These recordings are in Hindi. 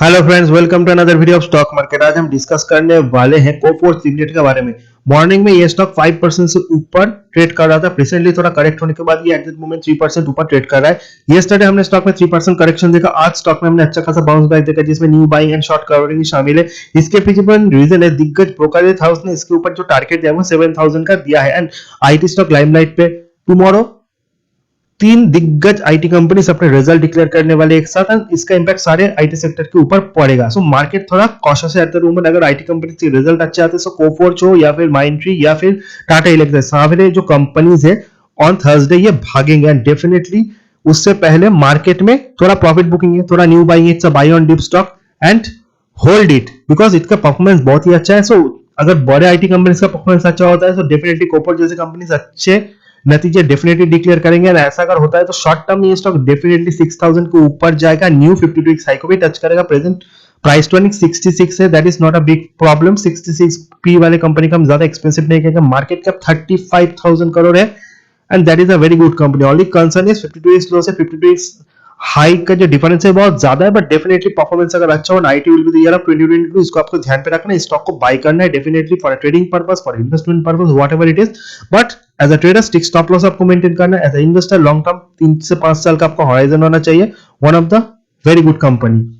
Hello friends, welcome to another video of stock market. आज हम डिस्कस करने वाले हैं कोफोर्ज लिमिटेड के बारे में। मॉर्निंग में ये स्टॉक 5% से ऊपर ट्रेड कर रहा था। रिसेंटली थोड़ा करेक्ट होने के बाद ये एट द मोमेंट 3% ऊपर ट्रेड कर रहा है। यस्टरडे हमने स्टॉक में 3% करेक्शन देखा। आज स्टॉक में हमने अच्छा खासा बाउंस बैक देखा, जिसमें new buying and short covering शामिल है। इसके पीछे रीजन है दिग्गज ब्रोकरेज हाउस ने इसके ऊपर जो टारगेट दिया वो 7000 का दिया है। एंड आईटी स्टॉक लाइमलाइट पे टुमारो 3 दिग्गज आईटी कंपनीज अपने रिजल्ट डिक्लेयर करने वाले एक साथ, एंड इसका इंपैक्ट सारे आईटी सेक्टर के ऊपर पड़ेगा। सो मार्केट थोड़ा कॉशियस है एट द मोमेंट। अगर आईटी कंपनी के रिजल्ट अच्छे आते हैं तो कोफोर्ज हो या फिर माइंडट्री या फिर टाटा इलेक्ट्रिक, सारे जो कंपनीज है ऑन थर्सडे ये भागेंगे। एंड डेफिनेटली उससे पहले मार्केट में थोड़ा प्रॉफिट बुकिंग है, थोड़ा न्यू बाइंग है। It's a buy on dip stock and hold it because इसका परफॉर्मेंस बहुत ही अच्छा है। सो अगर बड़े आईटी कंपनीज का परफॉर्मेंस अच्छा होता है तो डेफिनेटली कोफोर्ज जैसे कंपनीज अच्छे नतीजे डेफिनेटली डिक्लेयर करेंगे। एंड ऐसा अगर होता है तो शॉर्ट टर्म में ये स्टॉक डेफिनेटली 6000 के ऊपर जाएगा, न्यू 52 वीक हाई को भी टच करेगा। प्रेजेंट प्राइस टू अर्निंग 66 है, that is not a big problem. 66 P वाले कंपनी का हम ज्यादा एक्सपेंसिव नहीं कहेंगे। मार्केट कैप 35,000 करोड़ है and that is a very good company. Only concern is 52 weeks low से 52 वीक्स हाई का जो डिफरेंस है बहुत ज्यादा है, बट डेफिनेटली परफॉर्मेंस अगर अच्छा हो, IT will be the year of 2022, इसको आपको ध्यान पे रखना है। स्टॉक को बाय करना है definitely for trading purpose, for investment purpose, whatever it is. But as a trader stick stop loss आपको मेंटेन करना है। As a investor long term 3 से 5 साल का आपका हॉराइजन होना चाहिए। One of the very good company.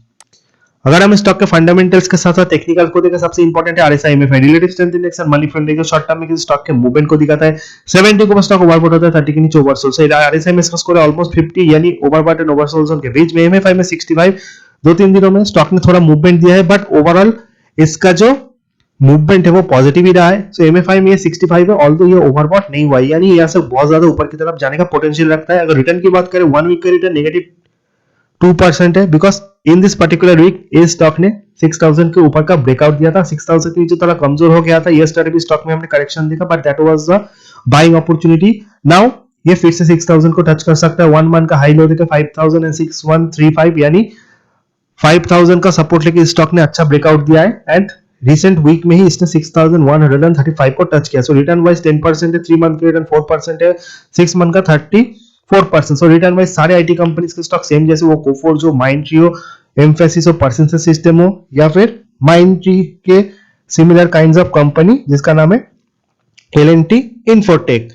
अगर हम स्टॉक के फंडामेंटल्स के साथ साथ टेक्निकल को देखें, सबसे इंपॉर्टेंट है आरएसआई में relative strength index and money front index. Short term में किसी स्टॉक के मूवमेंट को दिखाता है। 70 को स्टॉक ओवरबॉट होता है, 30 के नीचे ओवरसोल्ड। सो आरएसआई में इसका स्कोर है ऑलमोस्ट 50, यानी ओवरबॉट एंड ओवरसोल्ड जोन के बीच में। एमएफआई में 65। 2-3 दिनों में स्टॉक ने थोड़ा मूवमेंट दिया है, बट ओवरऑल इसका जो मूवमेंट है वो पॉजिटिव ही रहा है। सो एमएफआई में 65 है, ऑल्दो ये ओवरबॉट नहीं हुआ है, यानी यहाँ से बहुत ज्यादा ऊपर की तरफ जाने का पोटेंशियल रखता है। अगर रिटर्न की बात करें, 1 वीक का रिटर्न नेगेटिव 2% है, because in this particular week इस स्टॉक ने 6000 के ऊपर का ब्रेकआउट दिया था। 6000 के नीचे थोड़ा कमजोर हो गया था। यस्टरडे भी स्टॉक में हमने करेक्शन देखा, but that was the buying opportunity. Now ये फिर से 6000 को टच कर सकता है। 1 मंथ का हाई लो देखा 506135, यानी 5000 का सपोर्ट लेके स्टॉक ने अच्छा ब्रेकआउट दिया है। एंड रिसेंट वीक में ही इसने 6135 को टच किया। सो रिटर्न वाइज 10% है, 3 मंथ का रिटर्न 4% है, 6 मंथ का 34%। सो रिटर्न वाइज सारे आईटी कंपनीज के स्टॉक सेम, जैसे वो कोफोर्ज हो, माइंडट्री हो, एम्फेसिस हो, परसिस्टेंस सिस्टम हो, या फिर माइंडट्री के सिमिलर काइंड्स ऑफ कंपनी जिसका नाम है एल&टी इन्फोटेक।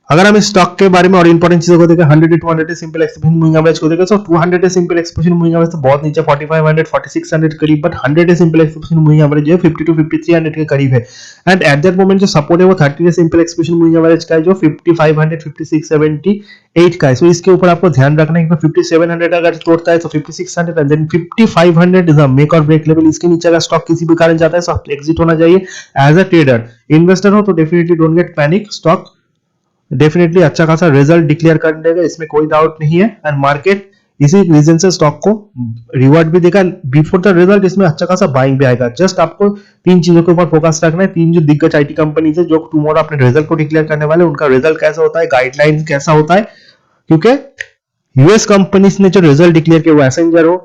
अगर हम इस स्टॉक के बारे में और इंपॉर्टेंट चीजों को देखें, 100 to 200 simple expression moving average को देखें, तो 200 सिंपल एक्सप्रेशन मूविंग एवरेज तो बहुत नीचे 4500 4600 करीब, but 100 simple expression moving average है 50 टू 5300 के करीब है। एंड एट दैट मोमेंट जो सपोर्ट है वो 30 सिंपल एक्सप्रेशन मूविंग एवरेज का है, जो 5500 5678 का है। सो इसके ऊपर आपको ध्यान रखना है कि 5700 अगर तोड़ता है तो 5600 and then 5500 is a make और ब्रेक लेवल। इसके नीचे अगर स्टॉक किसी भी कारण जाता है तो आप एग्जिट होना चाहिए। एज अ ट्रेडर इन्वेस्टर हो तो definitely don't get panic. Stock definitely अच्छा खासा रिजल्ट डिक्लेयर कर देगा, इसमें कोई डाउट नहीं है। एंड मार्केट इसी रीजन से स्टॉक को रिवॉर्ड भी देगा बिफोर द रिजल्ट। इसमें अच्छा खासा बाइंग भी आएगा। जस्ट आपको 3 चीजों के ऊपर फोकस रखना है। 3 जो दिग्गज आईटी कंपनीज है जो टुमारो अपने रिजल्ट को डिक्लेयर करने वाले, उनका रिजल्ट कैसा होता है, गाइडलाइन कैसा होता है। क्योंकि यूएस कंपनीज ने जो रिजल्ट डिक्लेयर किया, वो एसेंजर हो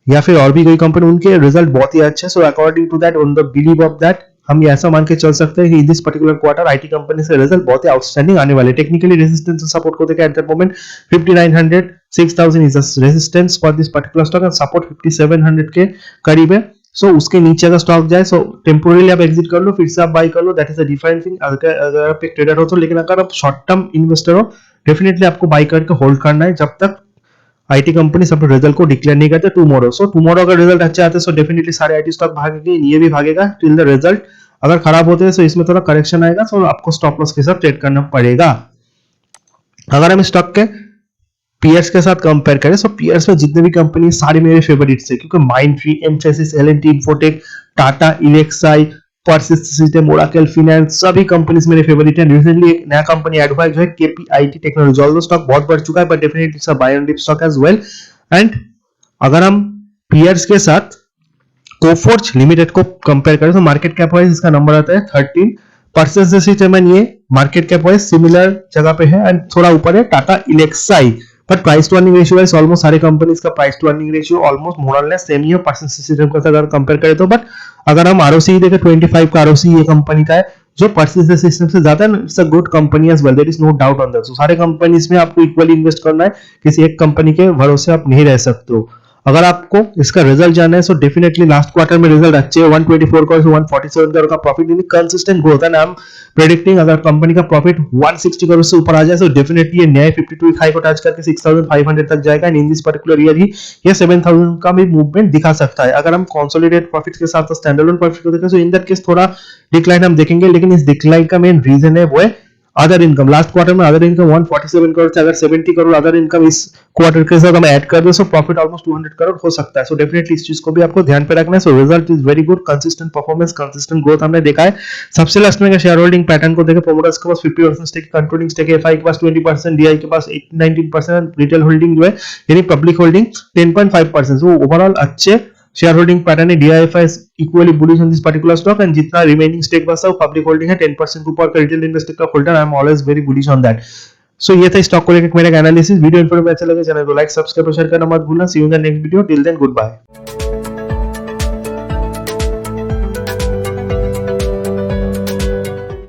या फिर और भी कोई कंपनी, उनके रिजल्ट बहुत ही अच्छे। So according to that, on the believe of that, हम ये ऐसा मान के चल सकते हैं कि this particular quarter IT company से रिजल्ट बहुत ही आउटस्टैंडिंग आने वाले। टेक्निकली रेजिस्टेंस सपोर्ट को देखा at that moment 5900 6000 is the resistance for this particular stock and support 5700 के करीब है। सो उसके नीचे अगर स्टॉक जाए, सो टेम्पोरली आप एग्जिट कर लो, फिर से आप बाय कर लो, that is a different thing अगर आप एक ट्रेडर हो तो। लेकिन अगर आप शॉर्ट टर्म इन्वेस्टर हो, डेफिनेटली आपको बाय करके होल्ड करना है जब तक आईटी कंपनी अपने रिजल्ट को डिक्लेयर नहीं करते टुमारो। सो टुमारो अगर रिजल्ट अच्छे आते हैं तो डेफिनेटली सारे आईटी स्टॉक भागेंगे, ये भी भागेगा टिल द रिजल्ट। अगर खराब होते हैं तो इसमें थोड़ा करेक्शन आएगा, तो आपको स्टॉप लॉस के साथ ट्रेड करना पड़ेगा। अगर हम स्टॉक के पीएस के साथ कंपेयर करें, तो पीएस में जितने भी कंपनी सारे मेरे फेवरेट्स है, क्योंकि Mindtree, Mphasis, L and T Infotech, Tata Elxsi, Persistent System, Oracle Finance, सभी कंपनीज मेरे फेवरेट हैं। रिसेंटली एक नया कंपनी ऐड हुआ है जो है केपीआईटी टेक्नोलॉजी। ऑल्दो स्टॉक बहुत बढ़ चुका है, but definitely it's a buy and dip stock as well. And अगर हम पीयर्स के साथ कोफोर्ज लिमिटेड को कंपेयर करें, तो मार्केट कैप वाइज इसका नंबर आता है 13। परसिस्टेंस सिस्टम ये मार्केट कैप वाइज सिमिलर जगह पे है एंड थोड़ा ऊपर है Tata Elxsi. But price to earning ratio wise almost सारे कंपनीज का price to earning ratio almost more और लेस सेम ही है परसिस्टेंस सिस्टम के साथ अगर कंपेयर करें तो। बट अगर हम आरओसी देखें, 25 का आरओसी ये कंपनी का है, जो परसिस्टेंस सिस्टम से ज्यादा है। It's a good company as well, there is no doubt on that. So सारे कंपनीज में आपको इक्वली इन्वेस्ट करना है, किसी एक कंपनी के भरोसे आप नहीं रह सकते हो। अगर आपको इसका रिजल्ट जानना है, सो डेफिनेटली लास्ट क्वार्टर में रिजल्ट अच्छे 124 करोड़ से 147 करोड़ का प्रॉफिट, यानी कंसिस्टेंट ग्रोथ है। आई एम प्रेडिक्टिंग अगर कंपनी का प्रॉफिट 160 करोड़ से ऊपर आ जाए, सो डेफिनेटली ये नए 52 वीक हाई को टच करके 6500 तक जाएगा, and in this particular year ही ये 7000 का भी मूवमेंट दिखा सकता है। अगर हम कंसोलिडेट प्रॉफिट के साथ स्टैंडअलोन प्रॉफिट को देखें, सो इन दैट केस थोड़ा डिक्लाइन हम देखेंगे, लेकिन इस डिक्लाइन का मेन रीजन है वो है अदर इनकम। लास्ट क्वार्टर में अदर इनकम 147 करोड़ से अगर 70 करोड़ अदर इनकम इस क्वार्टर के साथ हम ऐड कर दे, सो प्रॉफिट ऑलमोस्ट 200 करोड़ हो सकता है। सो डेफिनेटली इस चीज को भी आपको ध्यान पे रखना है। So result is very good, consistent performance, consistent growth हमने देखा है। सबसे लास्ट में शेयर होल्डिंग पैटर्न को देखें, प्रोमोटर्स के पास 50% स्टेक, कंट्रोलिंग स्टेक है, एफआई के पास 20%, डीआई के पास 19%, रिटेल होल्डिंग जो है यानी पब्लिक होल्डिंग 10.5%। सो ओवरऑल अच्छे शेयर होल्डिंग पैटर्न है। DIFI is equally bullish on this particular stock, and जितना रिमेनिंग स्टेक बचा है वो पब्लिक होल्डिंग है 10% ऊपर का रिटेल इन्वेस्टर का holder. I am always very bullish on that. So ये था स्टॉक को लेकर मेरा एनालिसिस। वीडियो इन्फॉर्मेटिव अच्छा लगे चैनल को लाइक, सब्सक्राइब और शेयर करना मत भूलना। See you in the next video, till then good bye.